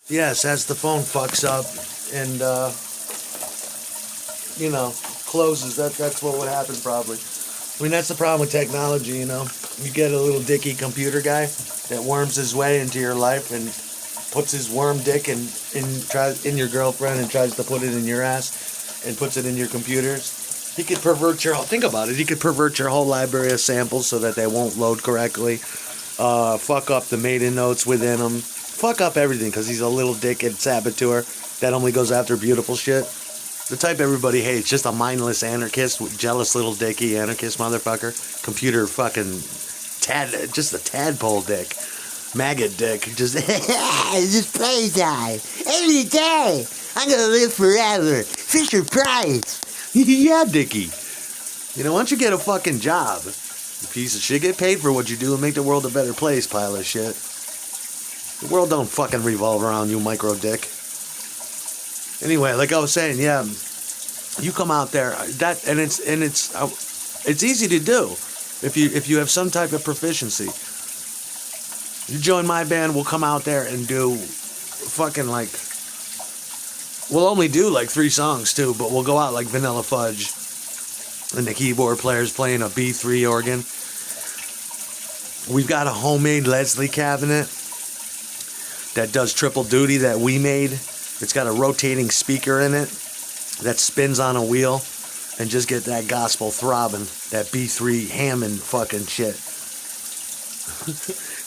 Yes, as the phone fucks up and closes. That's what would happen probably. I mean, that's the problem with technology. You get a little dicky computer guy that worms his way into your life and puts his worm dick in your girlfriend and tries to put it in your ass and puts it in your computers. He could pervert think about it. He could pervert your whole library of samples so that they won't load correctly. Fuck up the maiden notes within them. Fuck up everything because he's a little dickhead saboteur that only goes after beautiful shit. The type everybody hates, just a mindless anarchist, jealous little dicky anarchist motherfucker. Computer fucking just a tadpole dick. Maggot dick. Just playtime. Every day. I'm gonna live forever. Fisher Price. Yeah, Dickie. Why don't you get a fucking job? You piece of shit. Get paid for what you do and make the world a better place, pile of shit. The world don't fucking revolve around you, micro dick. Anyway, like I was saying, yeah, you come out there, it's easy to do if you have some type of proficiency. You join my band, we'll come out there and do fucking we'll only do 3 songs too, but we'll go out like Vanilla Fudge, and the keyboard player's playing a B3 organ. We've got a homemade Leslie cabinet that does triple duty that we made. It's got a rotating speaker in it that spins on a wheel and just get that gospel throbbing, that B3 Hammond fucking shit.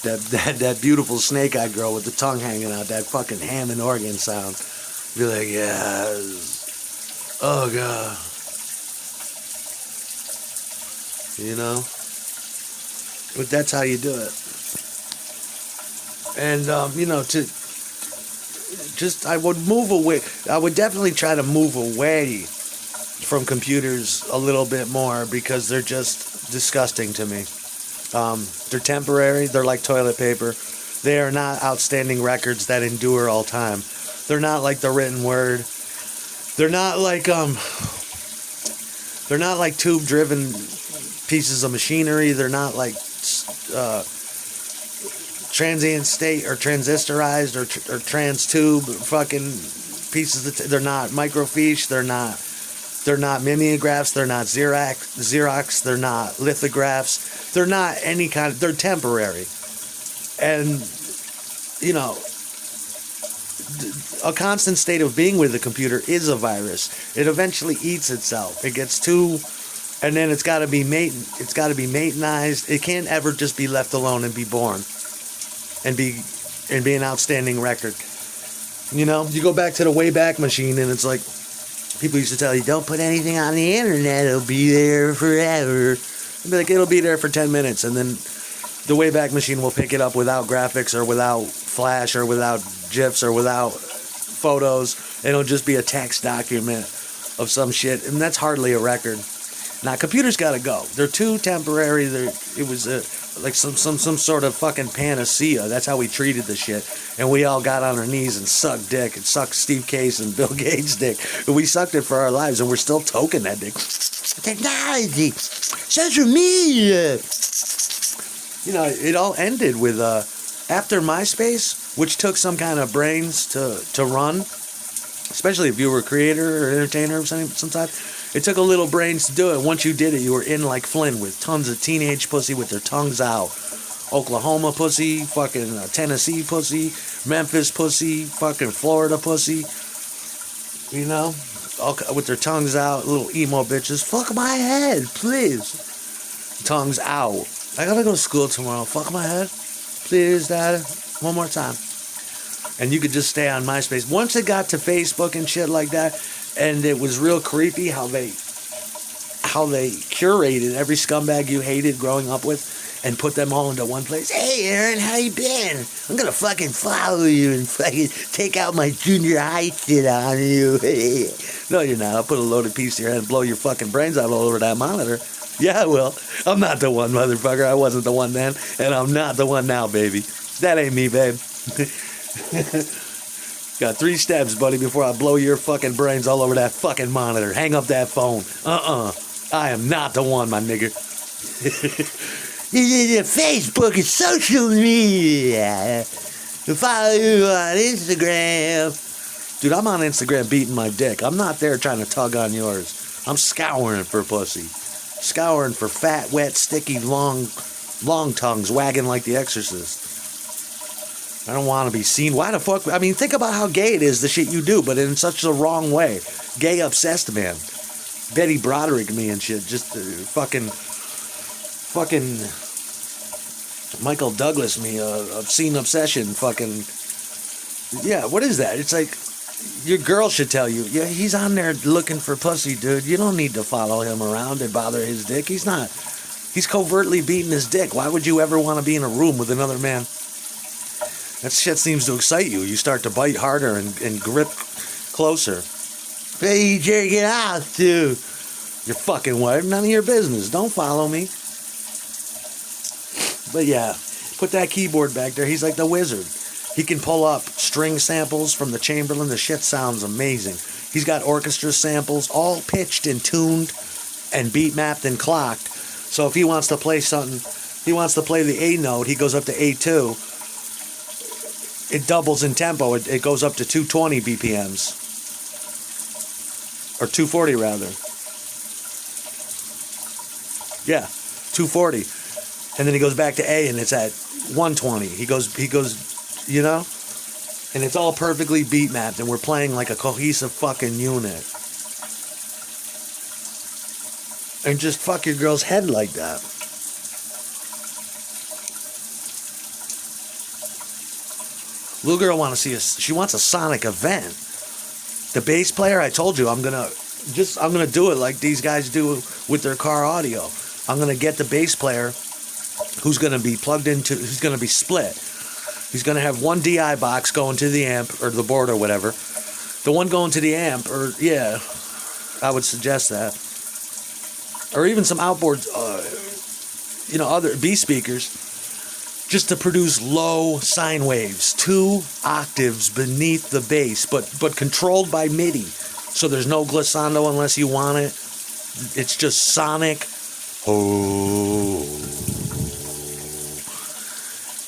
that beautiful snake-eyed girl with the tongue hanging out, that fucking Hammond organ sound. Be like, yes. Oh, God. But that's how you do it. And, I would move away. I would definitely try to move away from computers a little bit more because they're just disgusting to me. They're temporary. They're like toilet paper. They are not outstanding records that endure all time. They're not like the written word. They're not like tube-driven pieces of machinery. They're not like transient state or transistorized or trans tube fucking pieces. They're not microfiche. They're not mimeographs. They're not Xerox. They're not lithographs. They're not any kind of. They're temporary, and a constant state of being with the computer is a virus. It eventually eats itself. It gets too, and then it's got to be maintenized. It can't ever just be left alone and be born, and be an outstanding record. You go back to the Wayback Machine, and it's like people used to tell you, don't put anything on the internet. It'll be there forever. I'd be like, it'll be there for 10 minutes, and then the Wayback Machine will pick it up without graphics or without flash or without GIFs or without photos. It'll just be a text document of some shit, and that's hardly a record. Now, computers gotta go. They're too temporary. It was like some sort of fucking panacea. That's how we treated the shit. And we all got on our knees and sucked dick and sucked Steve Case and Bill Gates' dick. And we sucked it for our lives, and we're still toking that dick. Technology, social media. It all ended with after MySpace, which took some kind of brains to run, especially if you were a creator or entertainer of some type. It took a little brains to do it. Once you did it, you were in like Flynn with tons of teenage pussy with their tongues out. Oklahoma pussy, fucking Tennessee pussy, Memphis pussy, fucking Florida pussy. All with their tongues out, little emo bitches. Fuck my head, please. Tongues out. I gotta go to school tomorrow. Fuck my head. Please, Dad. One more time. And you could just stay on MySpace. Once it got to Facebook and shit like that, and it was real creepy how they curated every scumbag you hated growing up with and put them all into one place. Hey, Aaron, how you been? I'm gonna fucking follow you and fucking take out my junior high shit on you. No, you're not. I'll put a loaded piece to your head and blow your fucking brains out all over that monitor. Yeah, I will. I'm not the one, motherfucker. I wasn't the one then, and I'm not the one now, baby. That ain't me, babe. Got 3 steps, buddy, before I blow your fucking brains all over that fucking monitor. Hang up that phone. I am not the one, my nigga. Facebook is social media. To follow you on Instagram. Dude, I'm on Instagram beating my dick. I'm not there trying to tug on yours. I'm scouring for pussy. Scouring for fat, wet, sticky, long tongues wagging like the Exorcist. I don't want to be seen. Why the fuck? I mean, think about how gay it is, the shit you do, but in such a wrong way. Gay obsessed, man. Betty Broderick me and shit. Just fucking Michael Douglas me. Obscene obsession. Fucking. Yeah, what is that? It's like, your girl should tell you, yeah, he's on there looking for pussy, dude. You don't need to follow him around and bother his dick. He's covertly beating his dick. Why would you ever want to be in a room with another man? That shit seems to excite you. You start to bite harder and grip closer. Hey, you jerk it out, dude. Your fucking wife. None of your business. Don't follow me. But yeah, put that keyboard back there. He's like the wizard. He can pull up string samples from the Chamberlain. The shit sounds amazing. He's got orchestra samples, all pitched and tuned and beat mapped and clocked. So if he wants to play something, he wants to play the A note, he goes up to A2. It doubles in tempo. It goes up to 220 BPMs. Or 240 rather. Yeah, 240. And then he goes back to A and it's at 120. He goes, you know? And it's all perfectly beat mapped and we're playing like a cohesive fucking unit. And just fuck your girl's head like that. Little girl she wants a sonic event. The bass player, I told you, I'm gonna do it like these guys do with their car audio. I'm gonna get the bass player who's gonna be who's gonna be split. He's gonna have one DI box going to the amp or the board or whatever. The one going to the amp, or yeah, I would suggest that. Or even some outboard, other B speakers, just to produce low sine waves, 2 octaves beneath the bass, but controlled by MIDI. So there's no glissando unless you want it. It's just sonic. Oh.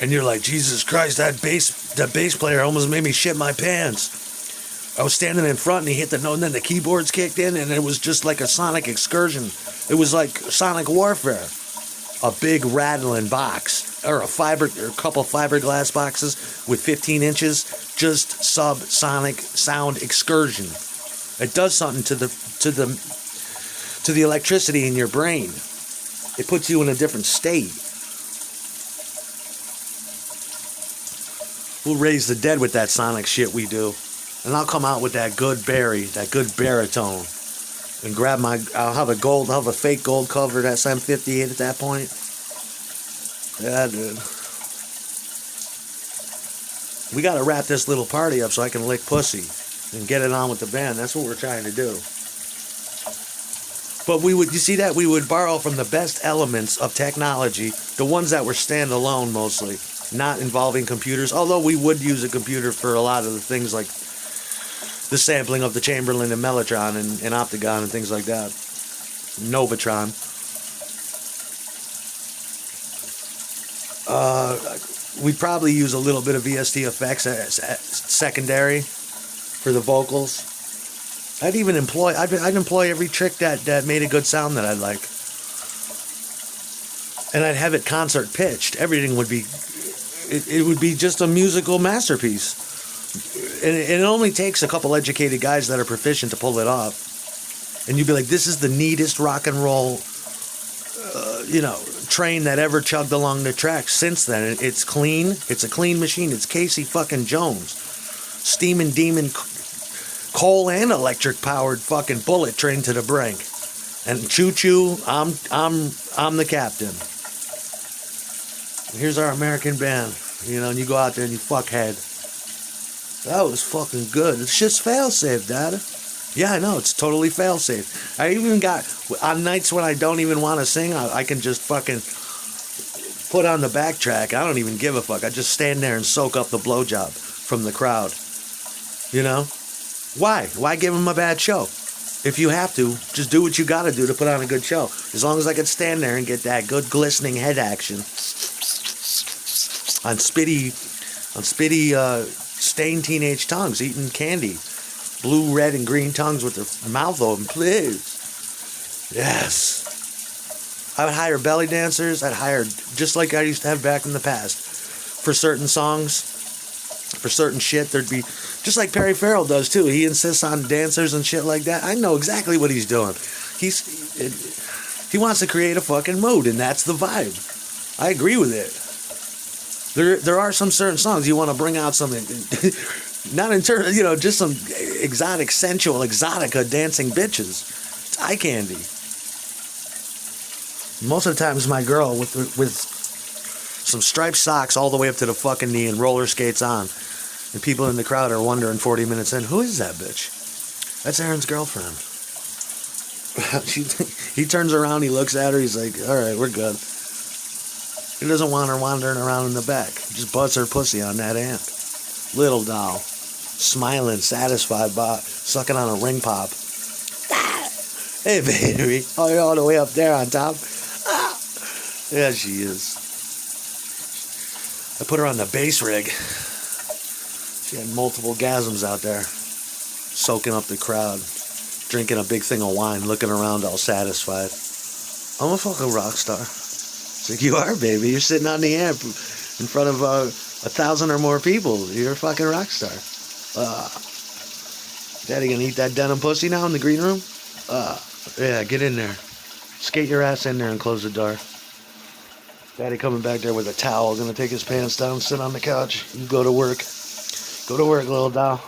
And you're like, Jesus Christ, that bass player almost made me shit my pants. I was standing in front and he hit the note and then the keyboards kicked in and it was just like a sonic excursion. It was like sonic warfare. A big rattling box or a couple fiberglass boxes with 15 inches, just subsonic sound excursion. It does something to the electricity in your brain. It puts you in a different state. We'll raise the dead with that sonic shit we do. And I'll come out with that good baritone. And I'll have a fake gold covered SM58 at that point. Yeah, dude. We gotta wrap this little party up so I can lick pussy and get it on with the band. That's what we're trying to do. But we would borrow from the best elements of technology, the ones that were standalone mostly, not involving computers, although we would use a computer for a lot of the things like the sampling of the Chamberlain and Mellotron and Optagon and things like that. Novatron. We'd probably use a little bit of VST effects as secondary for the vocals. I'd employ every trick that made a good sound that I'd like. And I'd have it concert pitched. Everything would be, it would be just a musical masterpiece. And it only takes a couple educated guys that are proficient to pull it off. And you'd be like, this is the neatest rock and roll, train that ever chugged along the tracks since then. It's clean. It's a clean machine. It's Casey fucking Jones. Steaming demon, coal and electric powered fucking bullet train to the brink. And choo-choo, I'm the captain. Here's our American band. And you go out there and you fuckhead. That was fucking good. It's just fail-safe, Dad. Yeah, I know. It's totally fail-safe. I even got, on nights when I don't even want to sing, I can just fucking put on the backtrack. I don't even give a fuck. I just stand there and soak up the blowjob from the crowd. Why? Why give them a bad show? If you have to, just do what you got to do to put on a good show. As long as I can stand there and get that good glistening head action on spitty on spitty, stained teenage tongues, eating candy. Blue, red, and green tongues with their mouth open, please. Yes. I would hire belly dancers. I'd hire, just like I used to have back in the past, for certain songs, for certain shit. There'd be, just like Perry Farrell does too. He insists on dancers and shit like that. I know exactly what he's doing. He wants to create a fucking mood, and that's the vibe. I agree with it. There are some certain songs you want to bring out some, not in terms, just some exotic, sensual, exotica dancing bitches. It's eye candy. Most of the time it's my girl with some striped socks all the way up to the fucking knee and roller skates on. And people in the crowd are wondering 40 minutes in, who is that bitch? That's Aaron's girlfriend. He turns around, he looks at her, he's like, all right, we're good. He doesn't want her wandering around in the back. He just butts her pussy on that amp. Little doll. Smiling, satisfied, sucking on a ring pop. Hey, baby. Oh, you're all the way up there on top? Yeah, she is. I put her on the bass rig. She had multiple gasms out there. Soaking up the crowd. Drinking a big thing of wine. Looking around all satisfied. I'm a fucking rock star. It's like, you are, baby. You're sitting on the amp in front of 1,000 or more people. You're a fucking rock star. Daddy gonna eat that denim pussy now in the green room? Yeah, get in there. Skate your ass in there and close the door. Daddy coming back there with a towel, gonna take his pants down, sit on the couch. You go to work. Go to work, little doll.